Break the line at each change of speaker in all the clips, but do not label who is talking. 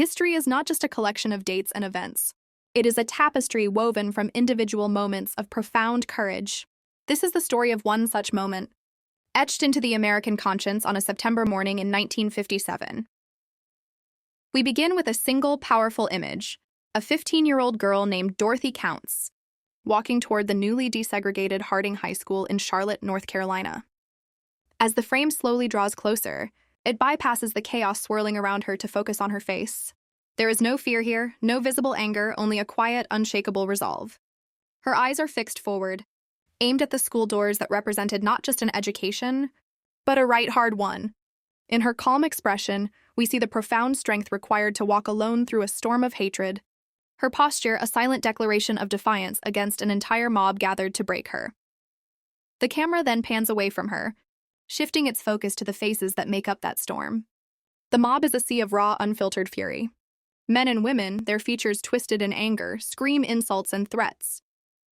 History is not just a collection of dates and events. It is a tapestry woven from individual moments of profound courage. This is the story of one such moment, etched into the American conscience on a September morning in 1957. We begin with a single powerful image, a 15-year-old girl named Dorothy Counts, walking toward the newly desegregated Harding High School in Charlotte, North Carolina. As the frame slowly draws closer, it bypasses the chaos swirling around her to focus on her face. There is no fear here, no visible anger, only a quiet, unshakable resolve. Her eyes are fixed forward, aimed at the school doors that represented not just an education, but a right hard one. In her calm expression, we see the profound strength required to walk alone through a storm of hatred. Her posture, a silent declaration of defiance against an entire mob gathered to break her. The camera then pans away from her, shifting its focus to the faces that make up that storm. The mob is a sea of raw, unfiltered fury. Men and women, their features twisted in anger, scream insults and threats.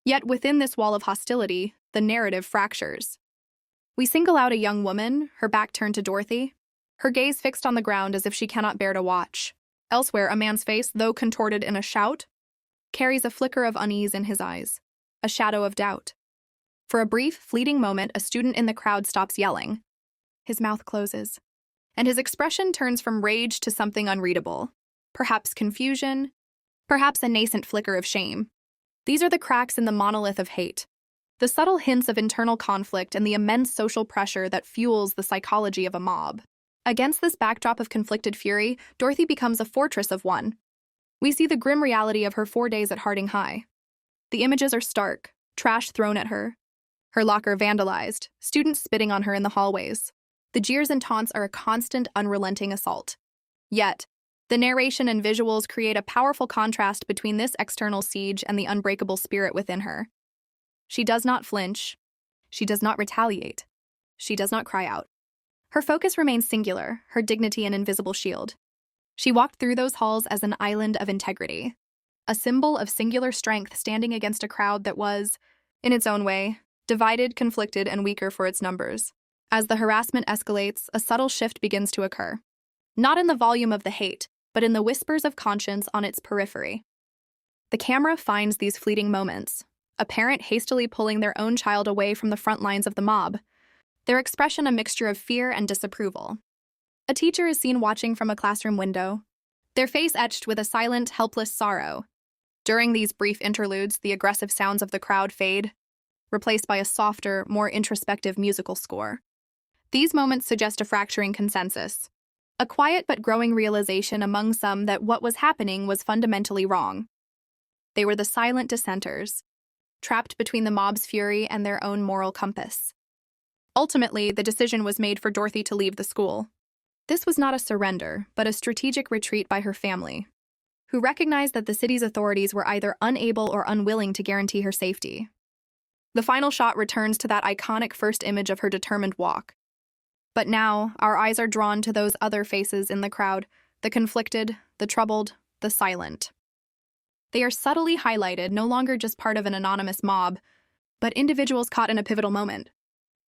Yet within this wall of hostility, the narrative fractures. We single out a young woman, her back turned to Dorothy, her gaze fixed on the ground as if she cannot bear to watch. Elsewhere, a man's face, though contorted in a shout, carries a flicker of unease in his eyes, a shadow of doubt. For a brief, fleeting moment, a student in the crowd stops yelling. His mouth closes, and his expression turns from rage to something unreadable. Perhaps confusion, perhaps a nascent flicker of shame. These are the cracks in the monolith of hate, the subtle hints of internal conflict and the immense social pressure that fuels the psychology of a mob. Against this backdrop of conflicted fury, Dorothy becomes a fortress of one. We see the grim reality of her 4 days at Harding High. The images are stark, trash thrown at her locker vandalized, students spitting on her in the hallways. The jeers and taunts are a constant, unrelenting assault. Yet, the narration and visuals create a powerful contrast between this external siege and the unbreakable spirit within her. She does not flinch. She does not retaliate. She does not cry out. Her focus remains singular, her dignity an invisible shield. She walked through those halls as an island of integrity, a symbol of singular strength standing against a crowd that was, in its own way, divided, conflicted, and weaker for its numbers. As the harassment escalates, a subtle shift begins to occur. Not in the volume of the hate, but in the whispers of conscience on its periphery. The camera finds these fleeting moments, a parent hastily pulling their own child away from the front lines of the mob, their expression a mixture of fear and disapproval. A teacher is seen watching from a classroom window, their face etched with a silent, helpless sorrow. During these brief interludes, the aggressive sounds of the crowd fade, replaced by a softer, more introspective musical score. These moments suggest a fracturing consensus, a quiet but growing realization among some that what was happening was fundamentally wrong. They were the silent dissenters, trapped between the mob's fury and their own moral compass. Ultimately, the decision was made for Dorothy to leave the school. This was not a surrender, but a strategic retreat by her family, who recognized that the city's authorities were either unable or unwilling to guarantee her safety. The final shot returns to that iconic first image of her determined walk. But now, our eyes are drawn to those other faces in the crowd, the conflicted, the troubled, the silent. They are subtly highlighted, no longer just part of an anonymous mob, but individuals caught in a pivotal moment.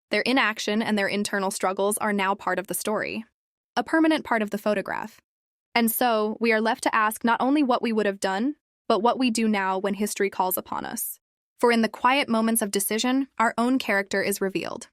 Their inaction and their internal struggles are now part of the story, a permanent part of the photograph. And so, we are left to ask not only what we would have done, but what we do now when history calls upon us. For in the quiet moments of decision, our own character is revealed.